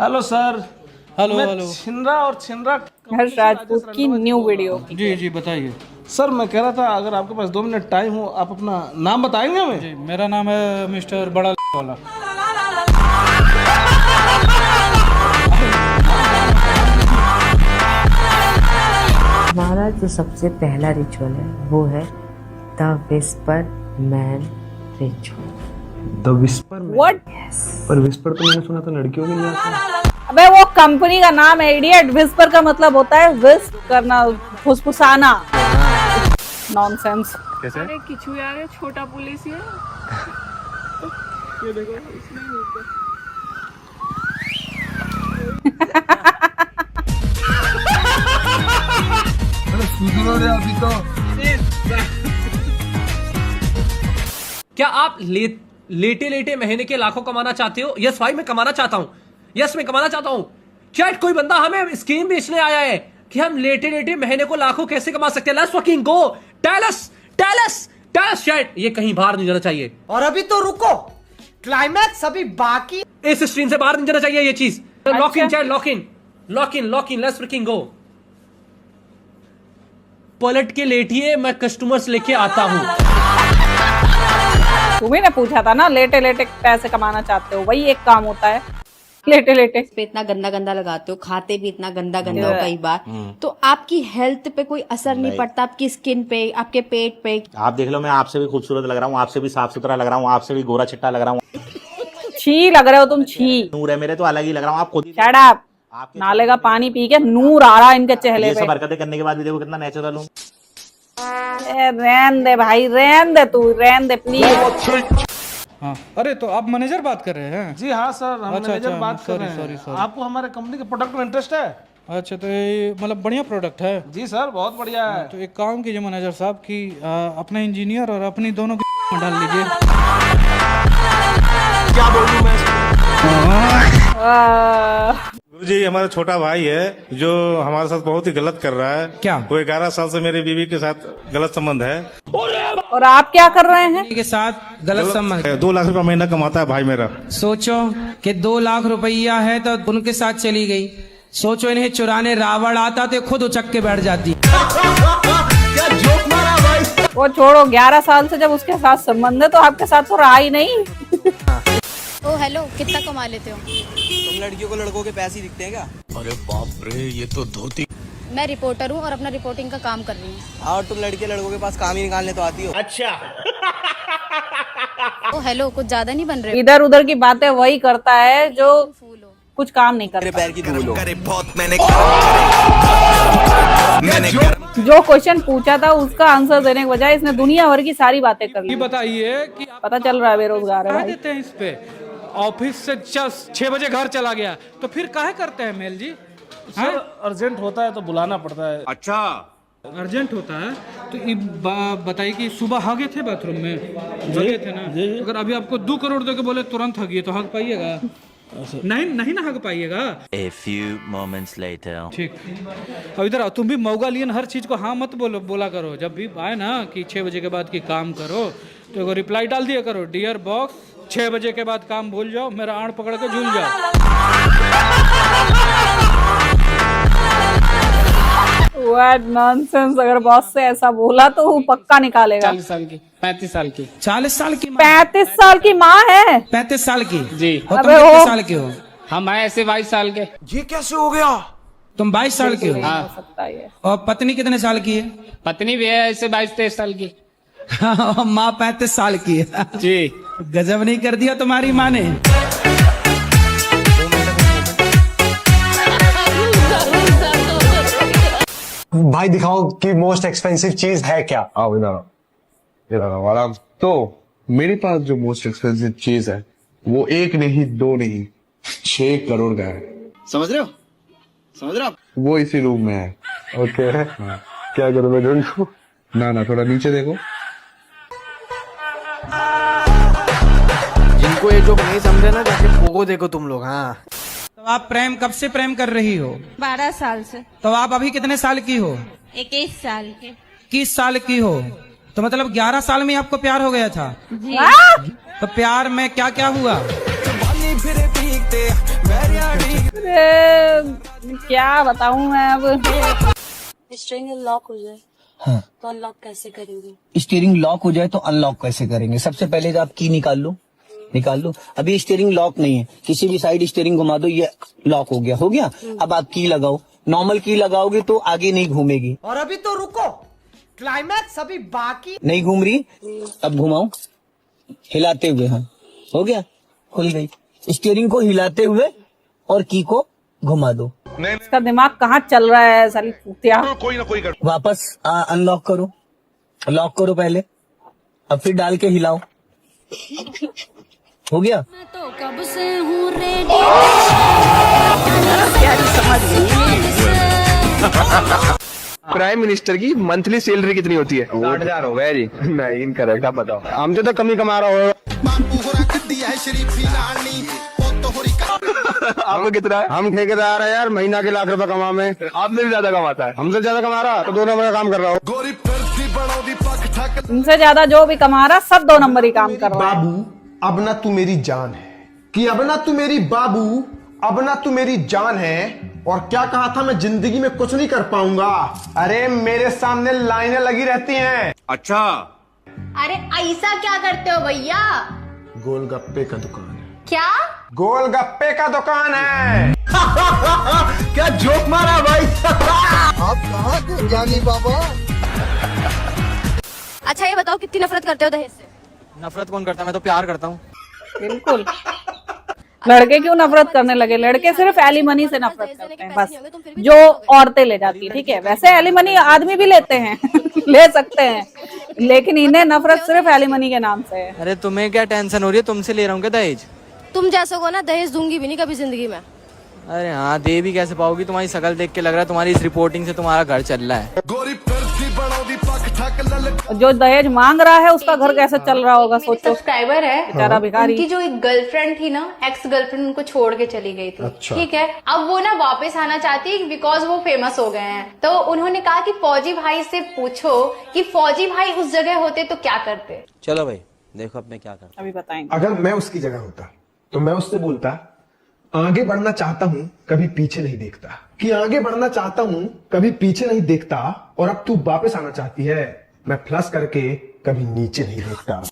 Hello sir. Hello मैं hello. छिंदरा और छिंदरा हर्ष राजपूत की न्यू वीडियो। जी जी बताइए। सर मैं कह रहा था अगर आपके पास 2 मिनट टाइम हो आप अपना नाम बताएंगे हमें? जी मेरा नाम है मिस्टर बड़ा वाला। हमारा जो सबसे पहला रिचुअल है वो है the whisper man ritual. The whisper what? पर विस्पर तो मैंने सुना था लड़कियों के लिए आता है। अबे वो कंपनी का नाम है इडियट। विस्पर का मतलब होता है विस्प करना, फुसफुसाना। नॉनसेंस। कैसे? अरे किचू यार ये छोटा पुलिस ये देखो इसमें ही ऊपर। क्या आप लेटे लेटे महीने के लाखों कमाना चाहते हो? यस भाई मैं कमाना चाहता हूं। यस मैं कमाना चाहता हूं। चैट कोई बंदा हमें स्कीम बेचने आया है कि हम लेटे लेटे महीने को लाखों कैसे कमा सकते हैं। Let's fucking go. Tell us chat. ये कहीं बाहर नहीं जाना चाहिए। और अभी तो रुको, क्लाइमैक्स अभी बाकी। इस स्ट्रीम से बाहर नहीं जाना चाहिए ये चीज। Lock in chat, lock in. Let's fucking गो। पलट के लेटिए, मैं कस्टमर्स लेके आता हूं। तुम्ही ने पूछा था ना लेटे लेटे पैसे कमाना चाहते हो, वही एक काम होता है लेटे लेटे। पे इतना गंदा गंदा लगाते हो, खाते भी इतना गंदा गंदा हो कई बार, तो आपकी हेल्थ पे कोई असर नहीं पड़ता? आपकी स्किन पे, आपके पेट पे? आप देख लो, मैं आपसे भी खूबसूरत लग रहा हूँ, आपसे भी साफ सुथरा लग रहा हूँ, आपसे भी गोरा चिट्टा लग रहा हूँ। छी लग रहे हो तुम, छी। नूर है मेरे तो अलग ही लग रहा हूँ। आप खुद ही शट अप। नाले का पानी पी के नूर आ रहा है इनके चेहरे ये पे। सब हरकतें करने के बाद भी देखो कितना नेचुरल हूँ। रहन दे भाई, रहन दे, तू रहन दे प्लीज। हाँ अरे तो आप मैनेजर बात कर रहे हैं? जी हाँ सर, हम मैनेजर अच्छा, बात कर रहे हैं। सॉरी। आपको हमारे कंपनी के प्रोडक्ट में इंटरेस्ट है? अच्छा तो ये मतलब बढ़िया प्रोडक्ट है। जी सर बहुत बढ़िया है। तो एक काम कीजिए मैनेजर साहब कि अपना इंजीनियर और अपनी दोनों की डाल लीजिए। क्या बोलूं मैं गुरुजी हमारा छोटा भाई है जो हमारे साथ बहुत ही गलत कर रहा है। क्या? वो 11 साल से मेरी बीवी के साथ गलत संबंध है। और आप क्या कर रहे हैं? के साथ गलत संबंध। 2 लाख रुपया महीना कमाता है भाई मेरा। सोचो कि 2 लाख रुपया है तो उनके साथ चली गई। सोचो इन्हें चुराने रावण आता तो खुद उचक के बैठ जाती। वो छोड़ो, 11 साल से जब उसके साथ संबंध है तो आपके साथ तो रहा ही नहीं। ओ हेलो, कितना कमा लेते हो? तुम लड़कियों को लड़कों के पैसे दिखते हैं क्या? अरे बाप रे, ये तो धोती। मैं रिपोर्टर हूँ और अपना रिपोर्टिंग का काम कर रही हूँ। और तुम लड़के लड़कों के पास काम ही निकालने तो आती हो। अच्छा। ओ हेलो, कुछ ज्यादा नहीं बन रहे? इधर उधर की बातें वही करता है जो फूल हो। कुछ काम नहीं मेरे करता। पैर की धूल हो। जो क्वेश्चन पूछा था उसका आंसर देने के बजाय इसने दुनिया भर की सारी बातें कर ये ली। बताइए कि आप पता चल रहा है बेरोजगार है कह भाई। देते हैं इस पे ऑफिस से 6 बजे घर चला गया तो फिर काहे करते हैं मेल जी? सर अर्जेंट होता है तो बुलाना पड़ता है। अच्छा अर्जेंट होता है तो ये बताइए कि सुबह हगे थे बाथरूम में? हगे थे ना? अगर अभी आपको 2 करोड़ दे के बोले तुरंत हगिए तो हग पाइएगा? नहीं ना हग पाइएगा। A few moments later. ठीक। अब इधर आओ, तुम भी मौका लिए हर चीज को हाँ मत बोला करो। जब भी आए ना कि 6 बजे के बाद की काम करो तो एगो रिप्लाई डाल दिया करो, डियर बॉक्स 6 बजे के बाद काम भूल जाओ, मेरा आड़ पकड़ के झूल जाओ। What nonsense। अगर बॉस से ऐसा बोला तो वो पक्का निकालेगा। 40 साल की, 35 साल की, 40 साल की, 35 साल की माँ है। 35 साल की जी। और अबे तुम कितने ओ। साल के हो? हम आए ऐसे 22 साल के। ये कैसे हो गया? तुम 22 साल के हो? हो सकता है। और पत्नी कितने साल की है? पत्नी भी है ऐसे 22-23 साल की। माँ 35 साल की है जी। गजब नहीं कर दिया तुम्हारी माँ ने। भाई दिखाओ कि मोस्ट एक्सपेंसिव चीज है क्या? आओ इधर आओ आराम। तो मेरे पास जो मोस्ट एक्सपेंसिव चीज है वो 1 नहीं 2 नहीं 6 करोड़ का है। समझ रहे हो? वो इसी रूम में है। ओके क्या करूं मैं ढूंढूं? ना थोड़ा नीचे देखो। जिनको ये जो नहीं समझे ना जाके पोगो देखो तुम लोग। हाँ तो आप प्रेम कब से प्रेम कर रही हो? 12 साल से। तो आप अभी कितने साल की हो? 21 साल के। 21 साल की हो तो मतलब 11 साल में आपको प्यार हो गया था जी। तो प्यार में क्या क्या हुआ? अरे क्या बताऊं मैं अब। स्ट्रिंग लॉक हो जाए हाँ तो अनलॉक कैसे करेंगे? स्टीयरिंग लॉक हो जाए तो अनलॉक कैसे करेंगे? सबसे पहले तो आप की निकाल लो। अभी स्टीयरिंग लॉक नहीं है, किसी भी साइड स्टीयरिंग घुमा दो, ये लॉक हो गया। अब आप की लगाओ, नॉर्मल की लगाओगे तो आगे नहीं घूमेगी। और अभी तो रुको, क्लाइमैक्स अभी बाकी। नहीं घूम रही, अब घुमाओ हिलाते हुए। हाँ हो गया, खुल गई। स्टीयरिंग को हिलाते हुए और की को घुमा दो। इसका दिमाग कहाँ चल रहा है साली कुतिया। वापस अनलॉक करो, लॉक करो पहले, अब फिर डाल के हिलाओ। हो गया। तो कब से हूँ रेडी। प्राइम मिनिस्टर की मंथली सैलरी कितनी होती है? 60,000 हो गया जी। नहीं इनकरेक्ट, आप बताओ। हमसे तो कमी कमा रहा हो। आपको कितना है? हम ठेकेदार है यार, महीना के लाख रुपए कमा में। आपसे भी ज्यादा कमाता है। हमसे ज्यादा कमा रहा तो 2 नंबर का काम कर रहा हूँ। इनसे ज्यादा जो भी कमा रहा सब 2 नंबर ही काम कर रहा है। बाबू अब ना तू मेरी जान है, कि अब ना तू मेरी बाबू, अब ना तू मेरी जान है। और क्या कहा था, मैं जिंदगी में कुछ नहीं कर पाऊंगा। अरे मेरे सामने लाइनें लगी रहती हैं। अच्छा, अरे ऐसा क्या करते हो भैया? गोलगप्पे का दुकान है। क्या? गोलगप्पे का दुकान है। क्या जोक मारा भाई। आप कहाँ के ज्ञानी बाबा। अच्छा ये बताओ कितनी नफरत करते हो दहेज से? नफरत कौन करता है? मैं तो प्यार करता हूँ। बिल्कुल। लड़के क्यों नफरत करने लगे? लड़के सिर्फ एलिमनी से नफरत करते हैं बस, जो औरतें ले जाती है। ठीक है, वैसे एलिमनी आदमी भी लेते हैं ले सकते हैं, लेकिन इन्हें नफरत सिर्फ एलिमनी के नाम से है। अरे तुम्हें क्या टेंशन हो रही है? तुमसे ले रहा हूँ क्या दहेज? तुम जैसो को ना दहेज दूंगी भी नहीं कभी जिंदगी में। अरे हाँ, दे भी कैसे पाओगी? तुम्हारी शकल देख के लग रहा है तुम्हारी इस रिपोर्टिंग से तुम्हारा घर चल रहा है। जो दहेज मांग रहा है उसका घर कैसे चल रहा होगा सोचो। सब्सक्राइबर है बेचारा भिखारी। उनकी जो एक गर्लफ्रेंड थी ना, एक्स गर्लफ्रेंड, उनको छोड़ के चली गई थी। अच्छा। ठीक है, अब वो ना वापस आना चाहती है बिकॉज वो फेमस हो गए हैं। तो उन्होंने कहा कि फौजी भाई से पूछो कि फौजी भाई उस जगह होते तो क्या करते। चलो भाई देखो अब मैं क्या करता। अभी बताएंगे। अगर मैं उसकी जगह होता तो मैं उससे बोलता, आगे बढ़ना चाहता हूँ कभी पीछे नहीं देखता, कि आगे बढ़ना चाहता हूँ कभी पीछे नहीं देखता, और अब तू वापस आना चाहती है, मैं फ्लश करके कभी नीचे नहीं देखता।